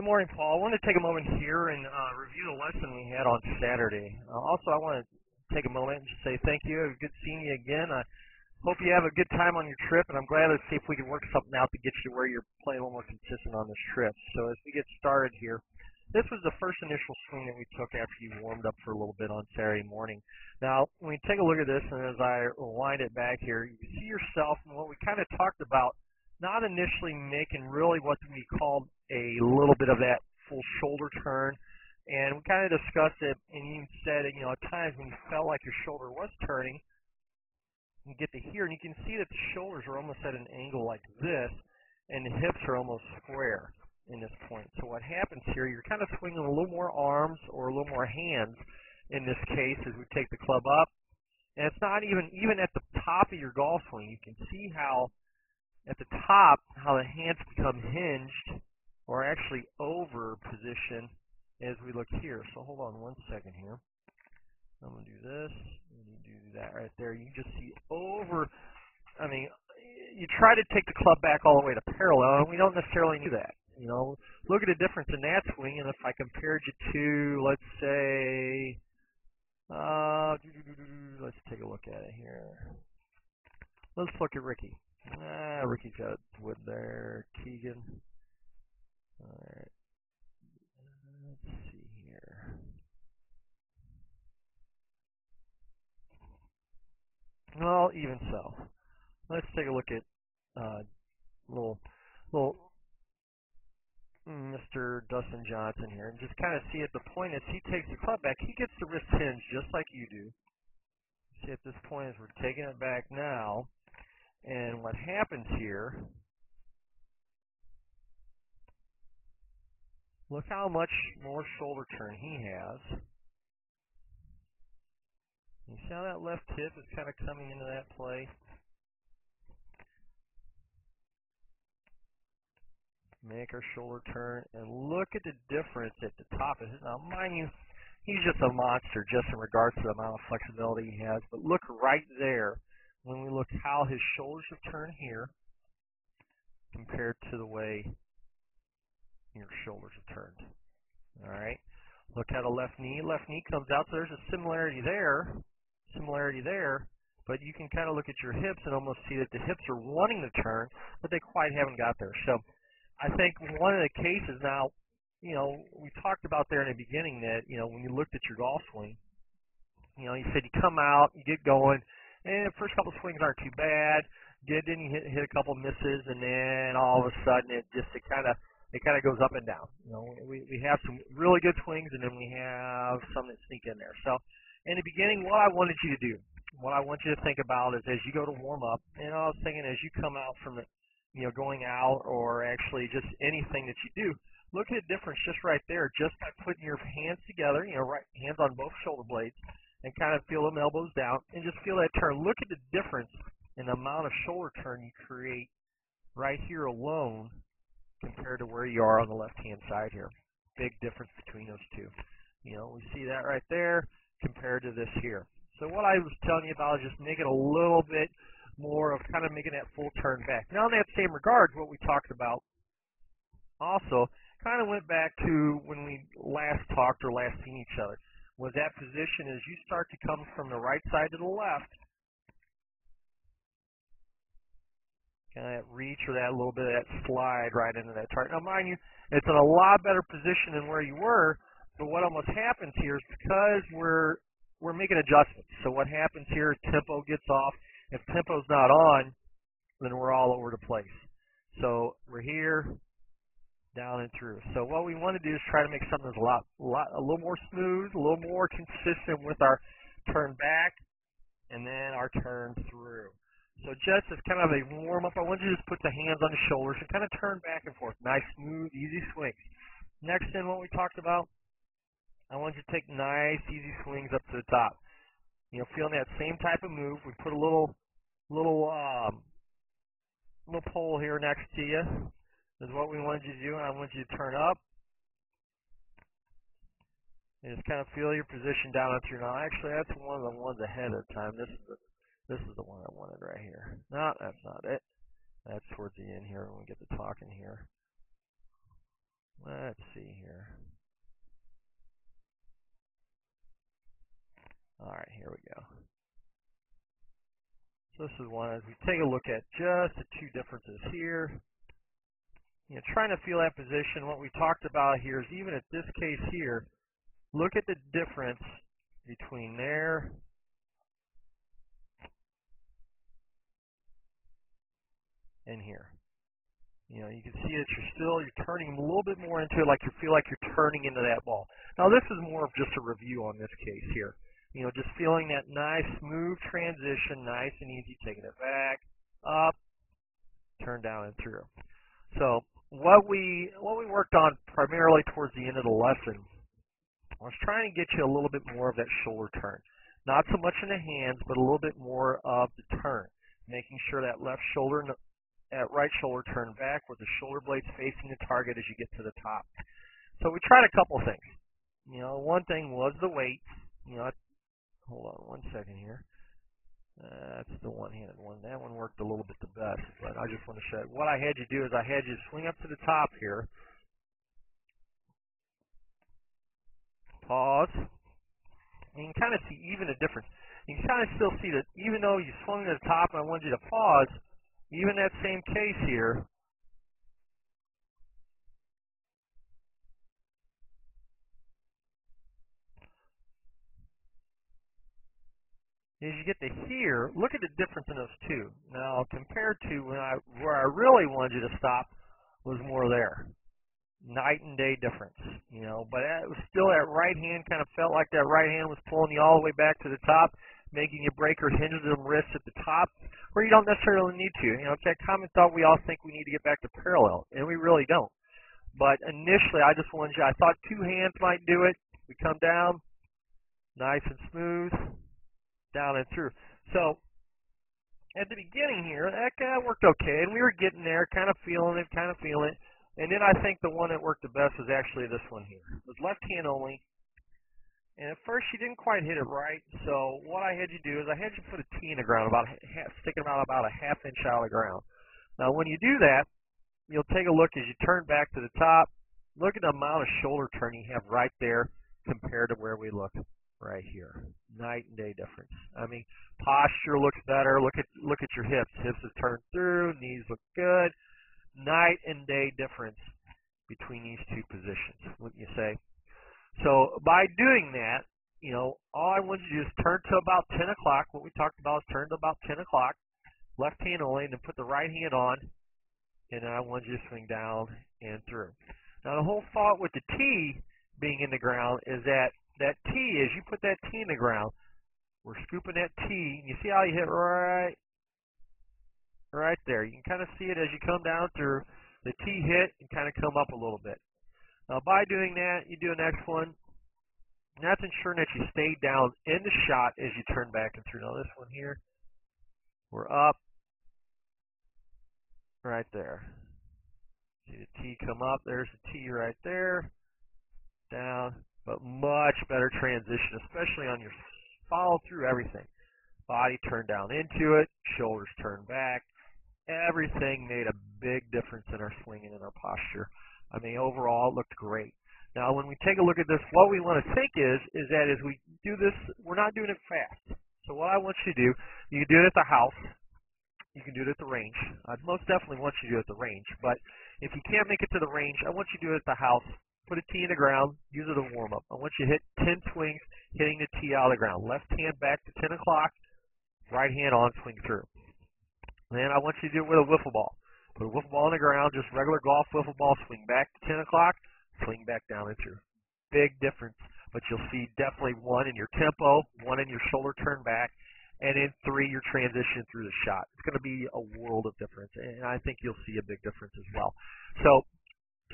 morning, Paul. I want to take a moment here and review the lesson we had on Saturday. Also, I want to take a moment and just say thank you. It was good seeing you again. I hope you have a good time on your trip, and I'm glad to see if we can work something out to get you to where you're playing a little more consistent on this trip. So as we get started here, this was the first initial swing that we took after you warmed up for a little bit on Saturday morning. Now, when we take a look at this, and as I wind it back here, you can see yourself and what we kind of talked about, not initially making really what we called a little bit of that full shoulder turn. And we kind of discussed it, and you said, at times when you felt like your shoulder was turning, you get to here, and you can see that the shoulders are almost at an angle like this, and the hips are almost square in this point. So what happens here, you're kind of swinging a little more arms or a little more hands in this case as we take the club up. And it's not even at the top of your golf swing. You can see how at the top, how the hands become hinged or actually over position as we look here. So hold on one second here. I'm going to do this, and you do that right there. You just see over, you try to take the club back all the way to parallel, and we don't necessarily do that. Look at the difference in that swing, and if I compared you to, let's say, let's take a look at it here. Let's look at Ricky. Ricky's got wood there. Keegan. All right. Let's see here. Well, even so. Let's take a look at little Mr. Dustin Johnson here, and just kind of see at the point as he takes the club back, he gets the wrist hinge just like you do. See at this point as we're taking it back now. And what happens here, look how much more shoulder turn he has. You see how that left hip is kind of coming into that play? Make our shoulder turn, and look at the difference at the top of it. Now, mind you, he's just a monster just in regards to the amount of flexibility he has, but look right there. When we look how his shoulders have turned here compared to the way your shoulders have turned. All right. Look how the left knee comes out. So there's a similarity there, but you can kind of look at your hips and almost see that the hips are wanting to turn, but they quite haven't got there. So I think one of the cases now, we talked about there in the beginning that, when you looked at your golf swing, you said you come out, you get going, and the first couple of swings aren't too bad. Then you hit a couple of misses, and then all of a sudden it kind of goes up and down. We have some really good swings, and then we have some that sneak in there. So in the beginning, what I wanted you to do, what I want you to think about is as you go to warm up, and I was thinking as you come out from the, going out or actually just anything that you do, look at the difference just right there, just by putting your hands together, right hands on both shoulder blades, and kind of feel them elbows down, and just feel that turn. Look at the difference in the amount of shoulder turn you create right here alone compared to where you are on the left-hand side here. Big difference between those two. We see that right there compared to this here. So what I was telling you about is just making a little bit more of kind of making that full turn back. Now in that same regard, what we talked about also kind of went back to when we last talked or last seen each other. Was that position as you start to come from the right side to the left, kind of that reach or that little bit of that slide right into that target. Now, mind you, it's in a lot better position than where you were, but what almost happens here is because we're making adjustments. So what happens here is tempo gets off. If tempo's not on, then we're all over the place. So we're here, down and through. So what we want to do is try to make something that's a little more smooth, a little more consistent with our turn back and then our turn through. So just as kind of a warm-up, I want you to just put the hands on the shoulders and kind of turn back and forth. Nice, smooth, easy swings. Next in what we talked about, I want you to take nice, easy swings up to the top. Feeling that same type of move. We put a little pole here next to you. This is what we wanted you to do, and I want you to turn up and just kind of feel your position down into your knee. Actually, that's one of the ones ahead of time. This is the one I wanted right here. No, that's not it. That's towards the end here when we get to talking here. Let's see here. All right, here we go. So this is one as we take a look at just the two differences here. Trying to feel that position. What we talked about here is even at this case here, look at the difference between there and here. You can see that you're turning a little bit more into it, like you feel like you're turning into that ball. Now this is more of just a review on this case here. Just feeling that nice smooth transition, nice and easy, taking it back, up, turn down and through. So what we worked on primarily towards the end of the lesson was trying to get you a little bit more of that shoulder turn. Not so much in the hands, but a little bit more of the turn, making sure that left shoulder and that right shoulder turn back with the shoulder blades facing the target as you get to the top. So we tried a couple things. One thing was the weight. Hold on one second here. That's the one-handed one. That one worked a little bit the best, but I just want to show you. What I had you do is I had you swing up to the top here, pause, and you can kind of see even a difference. You can kind of still see that even though you swung to the top and I wanted you to pause, even that same case here, as you get to here, look at the difference in those two. Now, compared to where I really wanted you to stop was more there. Night and day difference, but it was still that right hand kind of felt like that right hand was pulling you all the way back to the top, making you break your hinges and wrists at the top, where you don't necessarily need to. It's that common thought we all think we need to get back to parallel, and we really don't. But initially, I just wanted you, I thought two hands might do it. We come down, nice and smooth, down and through. So at the beginning here, that kind of worked okay, and we were getting there, kind of feeling it. And then I think the one that worked the best was actually this one here. It was left hand only, and at first you didn't quite hit it right. So what I had you do is I had you put a tee in the ground, sticking about a half-inch out of the ground. Now when you do that, you'll take a look as you turn back to the top. Look at the amount of shoulder turn you have right there compared to where we look right here. Night and day difference. I mean, posture looks better. Look at your hips. Hips have turned through. Knees look good. Night and day difference between these two positions, wouldn't you say? So by doing that, all I want you to do is turn to about 10 o'clock. What we talked about is turn to about 10 o'clock, left hand only, and then put the right hand on, and then I want you to swing down and through. Now the whole thought with the tee being in the ground is that tee, as you put that tee in the ground, we're scooping that tee, and you see how you hit right there. You can kind of see it as you come down through. The tee hit and kind of come up a little bit. Now by doing that, you do the next one, and that's ensuring that you stay down in the shot as you turn back and through. Now this one here, we're up right there. See the tee come up. There's the tee right there. Down, but much better transition, especially on your follow through everything. Body turned down into it, shoulders turned back. Everything made a big difference in our swinging and our posture. I mean, overall, it looked great. Now, when we take a look at this, what we want to think is that as we do this, we're not doing it fast. So what I want you to do, you can do it at the house. You can do it at the range. I'd most definitely want you to do it at the range. But if you can't make it to the range, I want you to do it at the house. Put a tee in the ground, use it as a warm-up. I want you to hit 10 swings, hitting the tee out of the ground. Left hand back to 10 o'clock, right hand on, swing through. Then I want you to do it with a wiffle ball. Put a wiffle ball on the ground, just regular golf wiffle ball, swing back to 10 o'clock, swing back down and through. Big difference, but you'll see definitely one in your tempo, one in your shoulder turn back, and in 3, your transition through the shot. It's going to be a world of difference, and I think you'll see a big difference as well. So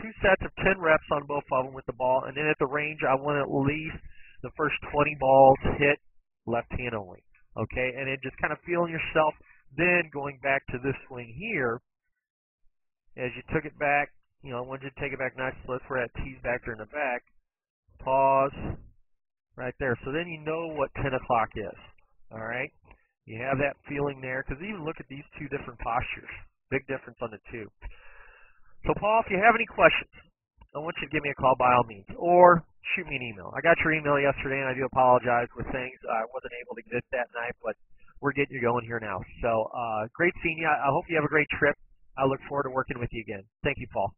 2 sets of 10 reps on both of them with the ball, and then at the range, I want at least the first 20 balls hit left hand only, okay? And then just kind of feeling yourself, then going back to this swing here, as you took it back, I want you to take it back nice, so that's where that tee's back there in the back. Pause, right there. So then you know what 10 o'clock is, all right? You have that feeling there, because even look at these 2 different postures. Big difference on the 2. So, Paul, if you have any questions, I want you to give me a call by all means, or shoot me an email. I got your email yesterday, and I do apologize with things. I wasn't able to get it that night, but we're getting you going here now. So great seeing you. I hope you have a great trip. I look forward to working with you again. Thank you, Paul.